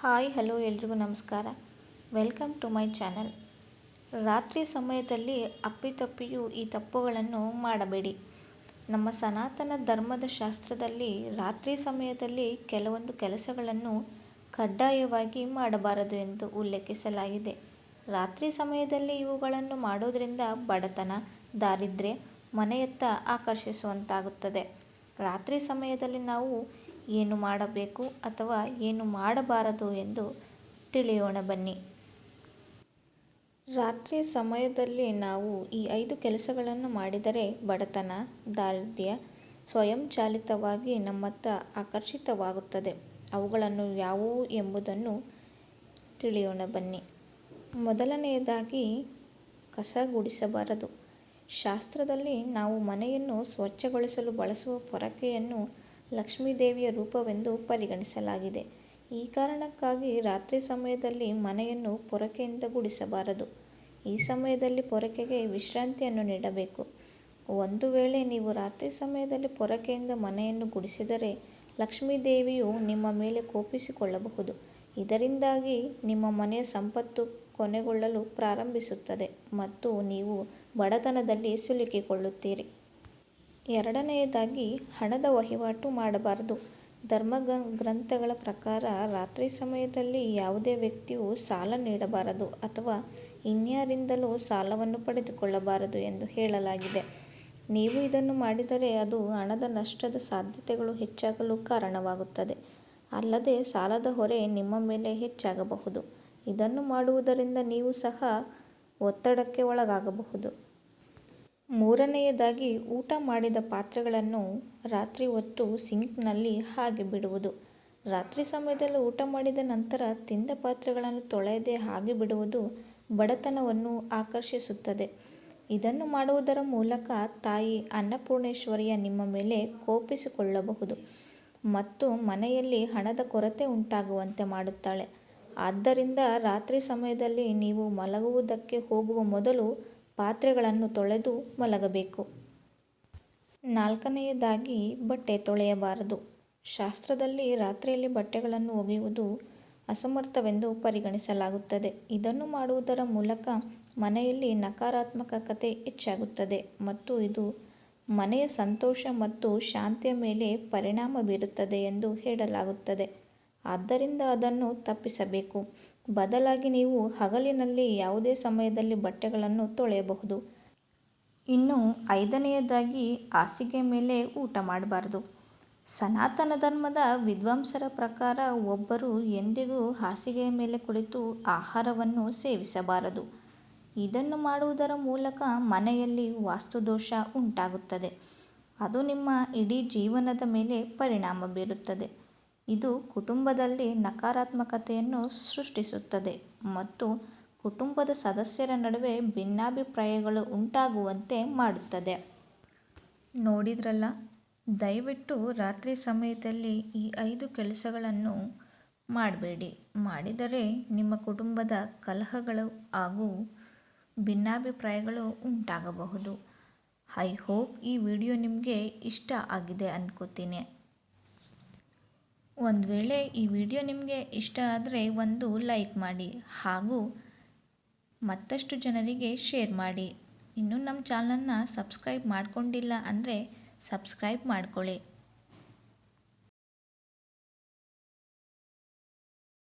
Hi hello ಎಲ್ರಿಗೂ ನಮಸ್ಕಾರ. Welcome to my channel. ರಾತ್ರಿ ಸಮಯದಲ್ಲಿ ಅಪ್ಪಿತಪ್ಪಿಯೂ ಈ ತಪ್ಪುಗಳನ್ನು ಮಾಡಬೇಡಿ. ನಮ್ಮ ಸನಾತನ ಧರ್ಮದ ಶಾಸ್ತ್ರದಲ್ಲಿ ರಾತ್ರಿ ಸಮಯದಲ್ಲಿ ಕೆಲವೊಂದು ಕೆಲಸಗಳನ್ನು ಕಡ್ಡಾಯವಾಗಿ ಮಾಡಬಾರದು ಎಂದು ಉಲ್ಲೇಖಿಸಲಾಗಿದೆ. ರಾತ್ರಿ ಸಮಯದಲ್ಲಿ ಇವುಗಳನ್ನು ಮಾಡೋದ್ರಿಂದ ಬಡತನ, ದಾರಿದ್ರ್ಯ ಮನೆಯತ್ತ ಆಕರ್ಷಿಸುವಂತಾಗುತ್ತದೆ. ರಾತ್ರಿ ಸಮಯದಲ್ಲಿ ನಾವು ಏನು ಮಾಡಬೇಕು ಅಥವಾ ಏನು ಮಾಡಬಾರದು ಎಂದು ತಿಳಿಯೋಣ ಬನ್ನಿ. ರಾತ್ರಿ ಸಮಯದಲ್ಲಿ ನಾವು ಈ 5 ಕೆಲಸಗಳನ್ನು ಮಾಡಿದರೆ ಬಡತನ, ದಾರಿದ್ರ್ಯ ಸ್ವಯಂಚಾಲಿತವಾಗಿ ನಮ್ಮತ್ತ ಆಕರ್ಷಿತವಾಗುತ್ತದೆ. ಅವುಗಳನ್ನು ಯಾವುವು ಎಂಬುದನ್ನು ತಿಳಿಯೋಣ ಬನ್ನಿ. ಮೊದಲನೆಯದಾಗಿ, ಕಸ ಗುಡಿಸಬಾರದು. ಶಾಸ್ತ್ರದಲ್ಲಿ ನಾವು ಮನೆಯನ್ನು ಸ್ವಚ್ಛಗೊಳಿಸಲು ಬಳಸುವ ಪೊರಕೆಯನ್ನು ಲಕ್ಷ್ಮೀದೇವಿಯ ರೂಪವೆಂದು ಪರಿಗಣಿಸಲಾಗಿದೆ. ಈ ಕಾರಣಕ್ಕಾಗಿ ರಾತ್ರಿ ಸಮಯದಲ್ಲಿ ಮನೆಯನ್ನು ಪೊರಕೆಯಿಂದ ಗುಡಿಸಬಾರದು. ಈ ಸಮಯದಲ್ಲಿ ಪೊರಕೆಗೆ ವಿಶ್ರಾಂತಿಯನ್ನು ನೀಡಬೇಕು. ಒಂದು ವೇಳೆ ನೀವು ರಾತ್ರಿ ಸಮಯದಲ್ಲಿ ಪೊರಕೆಯಿಂದ ಮನೆಯನ್ನು ಗುಡಿಸಿದರೆ ಲಕ್ಷ್ಮೀದೇವಿಯು ನಿಮ್ಮ ಮೇಲೆ ಕೋಪಿಸಿಕೊಳ್ಳಬಹುದು. ಇದರಿಂದಾಗಿ ನಿಮ್ಮ ಮನೆಯ ಸಂಪತ್ತು ಕೊನೆಗೊಳ್ಳಲು ಪ್ರಾರಂಭಿಸುತ್ತದೆ ಮತ್ತು ನೀವು ಬಡತನದಲ್ಲಿ ಸಿಲುಕಿಕೊಳ್ಳುತ್ತೀರಿ. ಎರಡನೆಯದಾಗಿ, ಹಣದ ವಹಿವಾಟು ಮಾಡಬಾರದು. ಧರ್ಮಗ್ರಂಥಗಳ ಪ್ರಕಾರ ರಾತ್ರಿ ಸಮಯದಲ್ಲಿ ಯಾವುದೇ ವ್ಯಕ್ತಿಯು ಸಾಲ ನೀಡಬಾರದು ಅಥವಾ ಇನ್ಯಾರಿಂದಲೂ ಸಾಲವನ್ನು ಪಡೆದುಕೊಳ್ಳಬಾರದು ಎಂದು ಹೇಳಲಾಗಿದೆ. ನೀವು ಇದನ್ನು ಮಾಡಿದರೆ ಅದು ಹಣದ ನಷ್ಟದ ಸಾಧ್ಯತೆಗಳು ಹೆಚ್ಚಾಗಲು ಕಾರಣವಾಗುತ್ತದೆ. ಅಲ್ಲದೆ ಸಾಲದ ಹೊರೆ ನಿಮ್ಮ ಮೇಲೆ ಹೆಚ್ಚಾಗಬಹುದು. ಇದನ್ನು ಮಾಡುವುದರಿಂದ ನೀವು ಸಹ ಒತ್ತಡಕ್ಕೆ ಒಳಗಾಗಬಹುದು. ಮೂರನೆಯದಾಗಿ, ಊಟ ಮಾಡಿದ ಪಾತ್ರೆಗಳನ್ನು ರಾತ್ರಿ ಹೊತ್ತು ಸಿಂಕ್ನಲ್ಲಿ ಹಾಗೆ ಬಿಡುವುದು. ರಾತ್ರಿ ಸಮಯದಲ್ಲಿ ಊಟ ಮಾಡಿದ ನಂತರ ತಿಂದ ಪಾತ್ರೆಗಳನ್ನು ತೊಳೆಯದೆ ಹಾಗೆ ಬಿಡುವುದು ಬಡತನವನ್ನು ಆಕರ್ಷಿಸುತ್ತದೆ. ಇದನ್ನು ಮಾಡುವುದರ ಮೂಲಕ ತಾಯಿ ಅನ್ನಪೂರ್ಣೇಶ್ವರಿಯ ನಿಮ್ಮ ಮೇಲೆ ಕೋಪಿಸಿಕೊಳ್ಳಬಹುದು ಮತ್ತು ಮನೆಯಲ್ಲಿ ಹಣದ ಕೊರತೆ ಉಂಟಾಗುವಂತೆ ಮಾಡುತ್ತಾಳೆ. ಆದ್ದರಿಂದ ರಾತ್ರಿ ಸಮಯದಲ್ಲಿ ನೀವು ಮಲಗುವುದಕ್ಕೆ ಹೋಗುವ ಮೊದಲು ಪಾತ್ರೆಗಳನ್ನು ತೊಳೆದು ಮಲಗಬೇಕು. ನಾಲ್ಕನೆಯದಾಗಿ, ಬಟ್ಟೆ ತೊಳೆಯಬಾರದು. ಶಾಸ್ತ್ರದಲ್ಲಿ ರಾತ್ರಿಯಲ್ಲಿ ಬಟ್ಟೆಗಳನ್ನು ಒಗೆಯುವುದು ಅಸಮರ್ಥವೆಂದು ಪರಿಗಣಿಸಲಾಗುತ್ತದೆ. ಇದನ್ನು ಮಾಡುವುದರ ಮೂಲಕ ಮನೆಯಲ್ಲಿ ನಕಾರಾತ್ಮಕತೆ ಹೆಚ್ಚಾಗುತ್ತದೆ ಮತ್ತು ಇದು ಮನೆಯ ಸಂತೋಷ ಮತ್ತು ಶಾಂತಿಯ ಮೇಲೆ ಪರಿಣಾಮ ಬೀರುತ್ತದೆ ಎಂದು ಹೇಳಲಾಗುತ್ತದೆ. ಆದ್ದರಿಂದ ಅದನ್ನು ತಪ್ಪಿಸಬೇಕು. ಬದಲಾಗಿ ನೀವು ಹಗಲಿನಲ್ಲಿ ಯಾವುದೇ ಸಮಯದಲ್ಲಿ ಬಟ್ಟೆಗಳನ್ನು ತೊಳೆಯಬಹುದು. ಇನ್ನು ಐದನೆಯದಾಗಿ, ಹಾಸಿಗೆ ಮೇಲೆ ಊಟ ಮಾಡಬಾರದು. ಸನಾತನ ಧರ್ಮದ ವಿದ್ವಾಂಸರ ಪ್ರಕಾರ ಒಬ್ಬರು ಎಂದಿಗೂ ಹಾಸಿಗೆಯ ಮೇಲೆ ಕುಳಿತು ಆಹಾರವನ್ನು ಸೇವಿಸಬಾರದು. ಇದನ್ನು ಮಾಡುವುದರ ಮೂಲಕ ಮನೆಯಲ್ಲಿ ವಾಸ್ತುದೋಷ ಉಂಟಾಗುತ್ತದೆ. ಅದು ನಿಮ್ಮ ಇಡೀ ಜೀವನದ ಮೇಲೆ ಪರಿಣಾಮ ಬೀರುತ್ತದೆ. ಇದು ಕುಟುಂಬದಲ್ಲಿ ನಕಾರಾತ್ಮಕತೆಯನ್ನು ಸೃಷ್ಟಿಸುತ್ತದೆ ಮತ್ತು ಕುಟುಂಬದ ಸದಸ್ಯರ ನಡುವೆ ಭಿನ್ನಾಭಿಪ್ರಾಯಗಳು ಉಂಟಾಗುವಂತೆ ಮಾಡುತ್ತದೆ. ನೋಡಿದ್ರಲ್ಲ, ದಯವಿಟ್ಟು ರಾತ್ರಿ ಸಮಯದಲ್ಲಿ ಈ 5 ಕೆಲಸಗಳನ್ನು ಮಾಡಬೇಡಿ. ಮಾಡಿದರೆ ನಿಮ್ಮ ಕುಟುಂಬದ ಕಲಹಗಳು ಹಾಗೂ ಭಿನ್ನಾಭಿಪ್ರಾಯಗಳು ಉಂಟಾಗಬಹುದು. ಐ ಹೋಪ್ ಈ ವಿಡಿಯೋ ನಿಮಗೆ ಇಷ್ಟ ಆಗಿದೆ ಅನ್ಕೋತೀನಿ. ಒಂದು ವೇಳೆ ಈ ವಿಡಿಯೋ ನಿಮಗೆ ಇಷ್ಟ ಆದರೆ ಒಂದು ಲೈಕ್ ಮಾಡಿ ಹಾಗೂ ಮತ್ತಷ್ಟು ಜನರಿಗೆ ಶೇರ್ ಮಾಡಿ. ಇನ್ನೂ ನಮ್ಮ ಚಾನಲ್ನ ಸಬ್ಸ್ಕ್ರೈಬ್ ಮಾಡ್ಕೊಂಡಿಲ್ಲ ಅಂದರೆ ಸಬ್ಸ್ಕ್ರೈಬ್ ಮಾಡ್ಕೊಳ್ಳಿ.